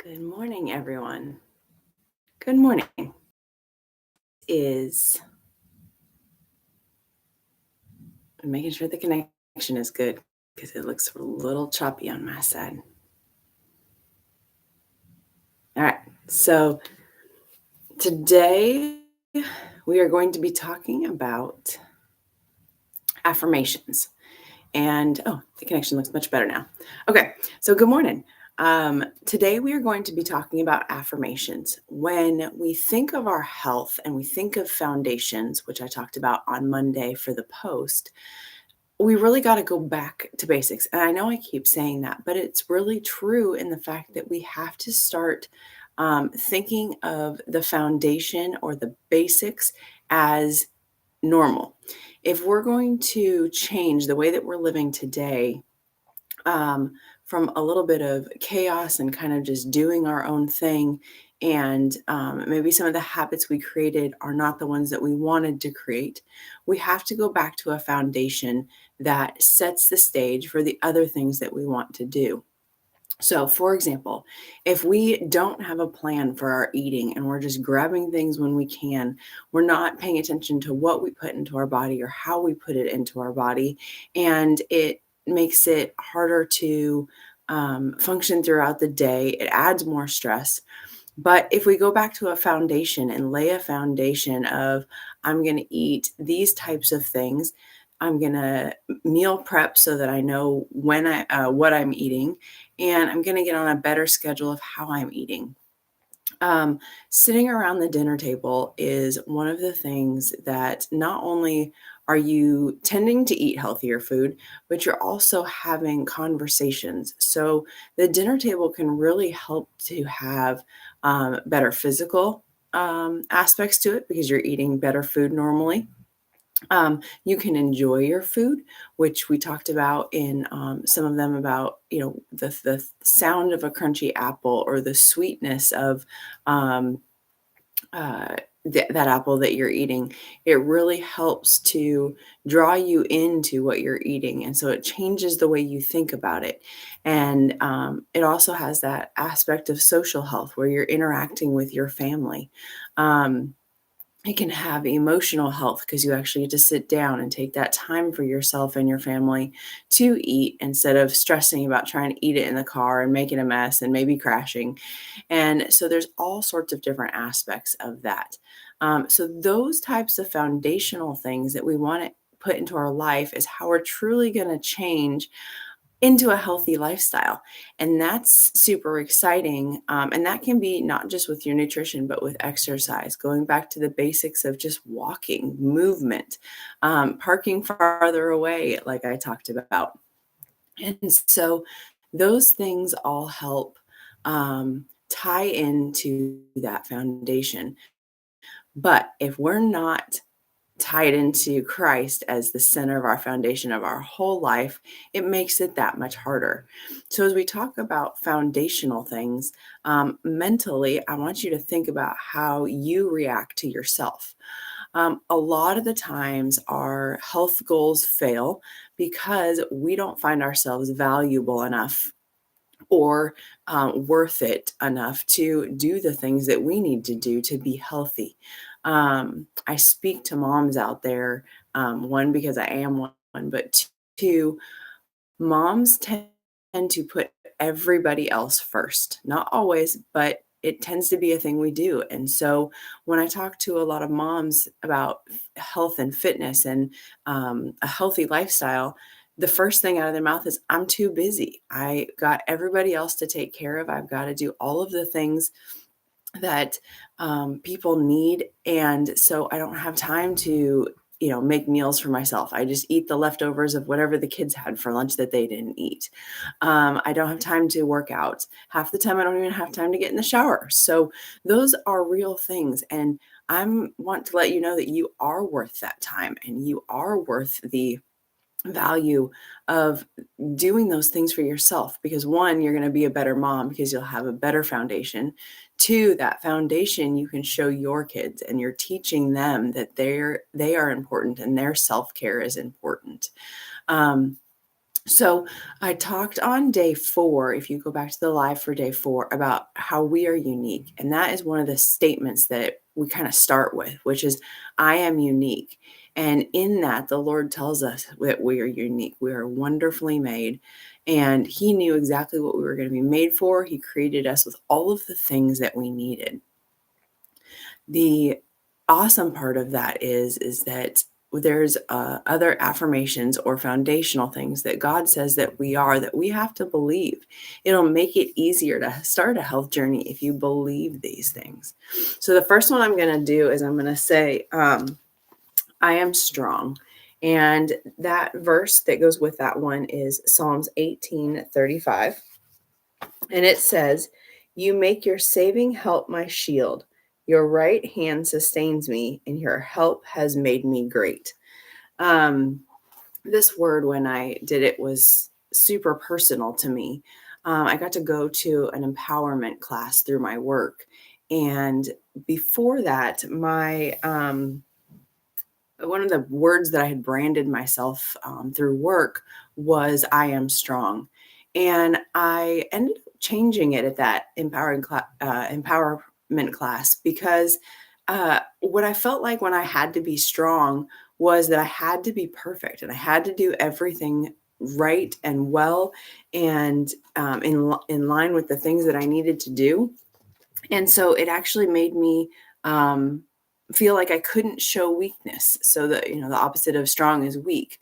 Good morning, everyone. Good morning. Is I'm making sure the connection is good because it looks a little choppy on my side. All right. So today we are going to be talking about affirmations. And the connection looks much better now. Okay. So good morning. Today we are going to be talking about affirmations. When we think of our health and we think of foundations, which I talked about on Monday for the post, we really got to go back to basics. And I know I keep saying that, but it's really true in the fact that we have to start thinking of the foundation or the basics as normal. If we're going to change the way that we're living today, um, from a little bit of chaos and kind of just doing our own thing. And maybe some of the habits we created are not the ones that we wanted to create. We have to go back to a foundation that sets the stage for the other things that we want to do. So, for example, if we don't have a plan for our eating and we're just grabbing things when we can, we're not paying attention to what we put into our body or how we put it into our body, and it makes it harder to function throughout the day. It adds more stress. But if we go back to a foundation and lay a foundation of, I'm going to eat these types of things, I'm going to meal prep so that I know what I'm eating, and I'm going to get on a better schedule of how I'm eating. Um, Sitting around the dinner table is one of the things that not only are you tending to eat healthier food, but you're also having conversations. So the dinner table can really help to have better physical aspects to it because you're eating better food normally. You can enjoy your food, which we talked about in some of them about, the sound of a crunchy apple or the sweetness of um, uh, that apple that you're eating. It really helps to draw you into what you're eating. And so it changes the way you think about it. And it also has that aspect of social health where you're interacting with your family. Um, it can have emotional health because you actually get to sit down and take that time for yourself and your family to eat instead of stressing about trying to eat it in the car and making a mess and maybe crashing. And so there's all sorts of different aspects of that. So those types of foundational things that we want to put into our life is how we're truly going to change into a healthy lifestyle. And that's super exciting. And that can be not just with your nutrition, but with exercise, going back to the basics of just walking, movement, parking farther away, like I talked about. And so those things all help tie into that foundation. But if we're not tied into Christ as the center of our foundation of our whole life, it makes it that much harder. So, as we talk about foundational things, mentally, I want you to think about how you react to yourself. A lot of the times, our health goals fail because we don't find ourselves valuable enough or worth it enough to do the things that we need to do to be healthy. I speak to moms out there, one, because I am one, but two, moms tend to put everybody else first. Not always, but it tends to be a thing we do. And so when I talk to a lot of moms about health and fitness and a healthy lifestyle, the first thing out of their mouth is, I'm too busy. I got everybody else to take care of. I've got to do all of the things that people need. And so I don't have time to, make meals for myself. I just eat the leftovers of whatever the kids had for lunch that they didn't eat. I don't have time to work out. Half the time, I don't even have time to get in the shower. So those are real things. And I want to let you know that you are worth that time and you are worth the value of doing those things for yourself because one, you're going to be a better mom because you'll have a better foundation. Two, that foundation you can show your kids and you're teaching them that they are important and their self-care is important. um, So I talked on day 4, if you go back to the live for day 4, about how we are unique. And that is one of the statements that we kind of start with, which is, I am unique. And in that, the Lord tells us that we are unique. We are wonderfully made. And He knew exactly what we were going to be made for. He created us with all of the things that we needed. The awesome part of that is that there's other affirmations or foundational things that God says that we are, that we have to believe. It'll make it easier to start a health journey if you believe these things. So the first one I'm going to do is I'm going to say, I am strong. And that verse that goes with that one is Psalms 18:35. And it says, "You make your saving help my shield. Your right hand sustains me, and your help has made me great." Um, this word, when I did it, was super personal to me. I got to go to an empowerment class through my work. And before that, my one of the words that I had branded myself through work was "I am strong," and I ended up changing it at that empowerment class because what I felt like when I had to be strong was that I had to be perfect and I had to do everything right and well and in line with the things that I needed to do. And so it actually made me feel like I couldn't show weakness. So that, the opposite of strong is weak.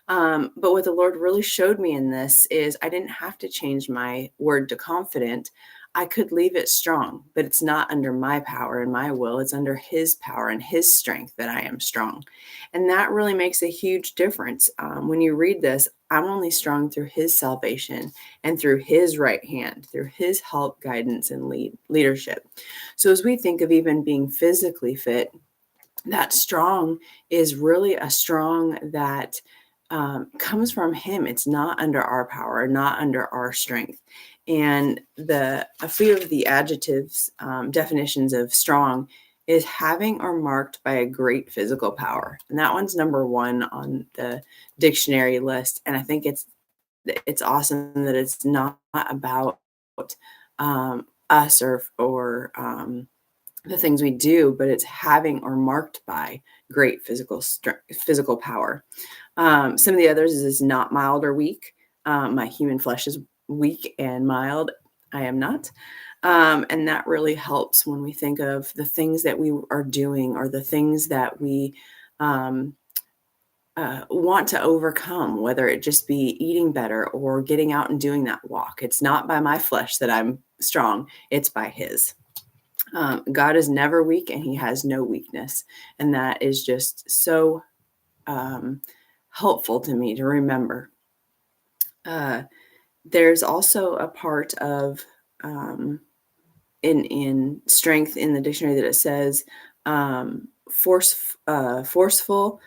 But what the Lord really showed me in this is I didn't have to change my word to confident. I could leave it strong, but it's not under my power and my will. It's under His power and His strength that I am strong. And that really makes a huge difference. When you read this, I'm only strong through His salvation and through His right hand, through His help, guidance, and leadership. So as we think of even being physically fit, that strong is really a strong that comes from Him. It's not under our power, not under our strength. And a few of the adjectives, definitions of strong is having or marked by a great physical power. And that one's number 1 on the dictionary list. And I think it's awesome that it's not about us or the things we do, but it's having or marked by great physical power. Some of the others is not mild or weak. My human flesh is weak and mild. I am not. And that really helps when we think of the things that we are doing or the things that we um, want to overcome, whether it just be eating better or getting out and doing that walk. It's not by my flesh that I'm strong, it's by His. God is never weak and He has no weakness. And that is just so helpful to me to remember. There's also a part of in strength in the dictionary that it says forceful,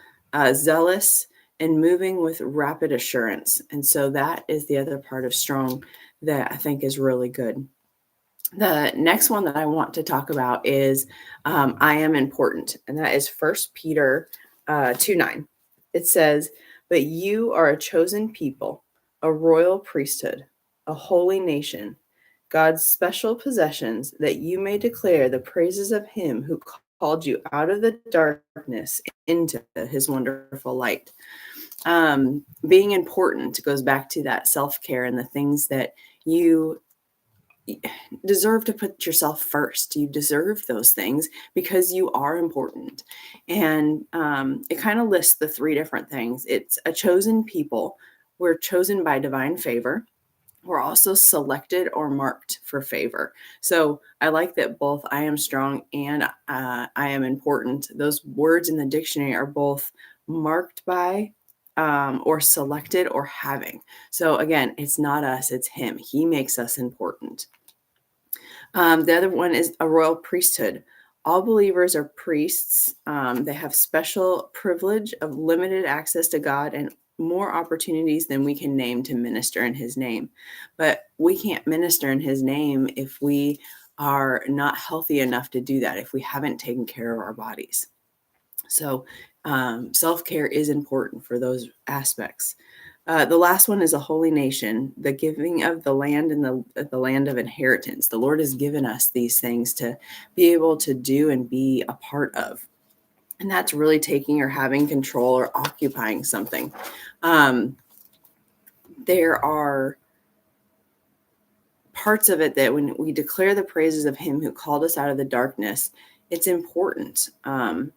zealous, and moving with rapid assurance. And so that is the other part of strong that I think is really good. The next one that I want to talk about is I am important, and that is 1 Peter 2:9. It says, "But you are a chosen people, a royal priesthood, a holy nation, God's special possessions, that you may declare the praises of Him who called you out of the darkness into His wonderful light." Being important goes back to that self-care and the things that you deserve to put yourself first. You deserve those things because you are important. And it kind of lists the 3 different things. It's a chosen people. We're chosen by divine favor. We're also selected or marked for favor. So I like that both I am strong and I am important. Those words in the dictionary are both marked by or selected or having. So again, it's not us, it's Him. He makes us important. The other one is a royal priesthood. All believers are priests. They have special privilege of limited access to God and more opportunities than we can name to minister in His name. But we can't minister in His name if we are not healthy enough to do that, if we haven't taken care of our bodies. So self-care is important for those aspects. The last one is a holy nation, the giving of the land and the land of inheritance. The Lord has given us these things to be able to do and be a part of. And that's really taking or having control or occupying something. There are parts of it that when we declare the praises of him who called us out of the darkness, it's important. The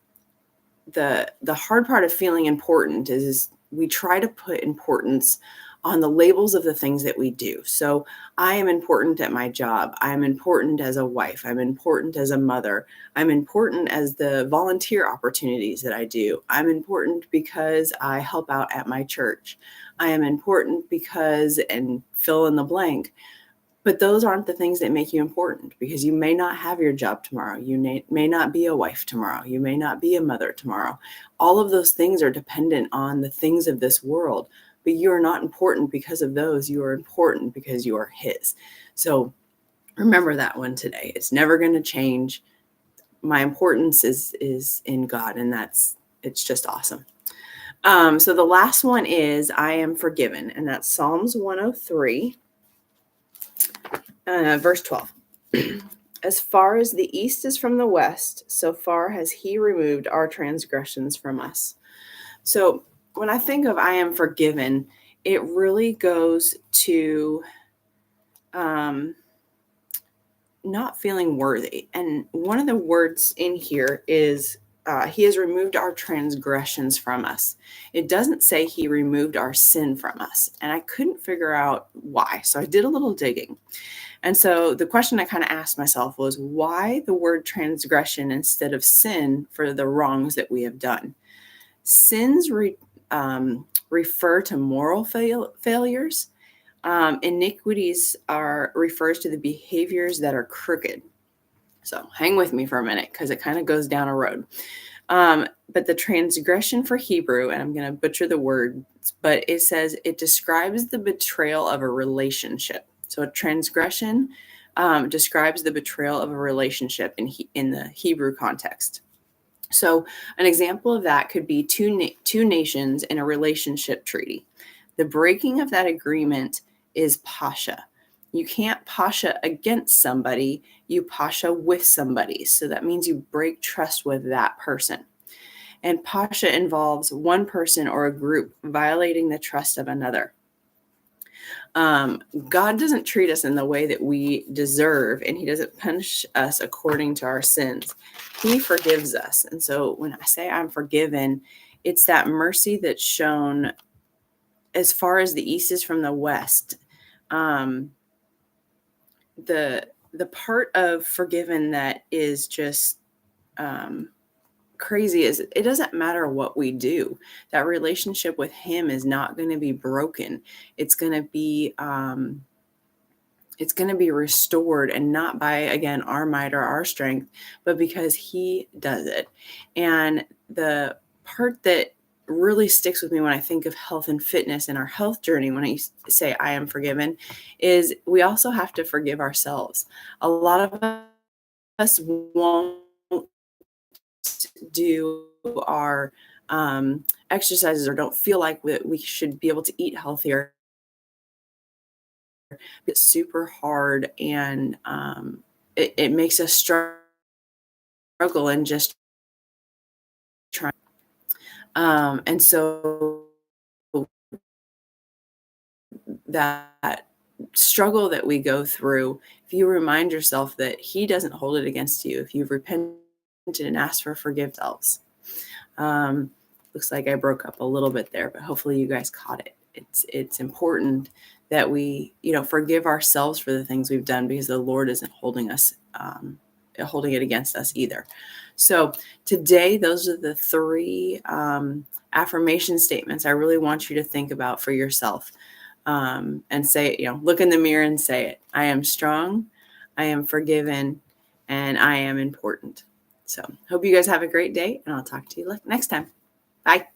hard part of feeling important is we try to put importance on the labels of the things that we do. So I am important at my job. I'm important as a wife. I'm important as a mother. I'm important as the volunteer opportunities that I do. I'm important because I help out at my church. I am important because, and fill in the blank. But those aren't the things that make you important, because you may not have your job tomorrow. You may not be a wife tomorrow. You may not be a mother tomorrow. All of those things are dependent on the things of this world, but you are not important because of those. You are important because you are his. So remember that one today. It's never going to change. My importance is in God, and it's just awesome. So the last one is I am forgiven, and that's Psalms 103. Verse 12. As far as the east is from the west, so far has he removed our transgressions from us. So when I think of I am forgiven, it really goes to not feeling worthy. And one of the words in here is he has removed our transgressions from us. It doesn't say he removed our sin from us. And I couldn't figure out why. So I did a little digging. And so the question I kind of asked myself was, why the word transgression instead of sin for the wrongs that we have done? Sins refer to moral failures. Iniquities refers to the behaviors that are crooked. So hang with me for a minute, because it kind of goes down a road. But the transgression for Hebrew, and I'm going to butcher the word, but it says it describes the betrayal of a relationship. So a transgression describes the betrayal of a relationship in the Hebrew context. So an example of that could be two nations in a relationship treaty. The breaking of that agreement is pasha. You can't pasha against somebody, you pasha with somebody. So that means you break trust with that person. And pasha involves one person or a group violating the trust of another. God doesn't treat us in the way that we deserve, and he doesn't punish us according to our sins. He forgives us. And so when I say I'm forgiven, it's that mercy that's shown as far as the east is from the west. The part of forgiven that is just crazy is it doesn't matter what we do. That relationship with him is not going to be broken. It's going to be restored, and not by, again, our might or our strength, but because he does it. And the part that really sticks with me when I think of health and fitness and our health journey, when I say I am forgiven, is we also have to forgive ourselves. A lot of us won't do our exercises, or don't feel like we should be able to eat healthier. It's super hard, and it makes us struggle and just try. And so that struggle that we go through, if you remind yourself that he doesn't hold it against you, if you've repented and asked for forgiveness. Looks like I broke up a little bit there, but hopefully you guys caught it. It's important that we, forgive ourselves for the things we've done, because the Lord isn't holding it against us either. So today, those are the 3 affirmation statements I really want you to think about for yourself, and say it, look in the mirror and say it. I am strong, I am forgiven, and I am important. So hope you guys have a great day, and I'll talk to you next time. Bye.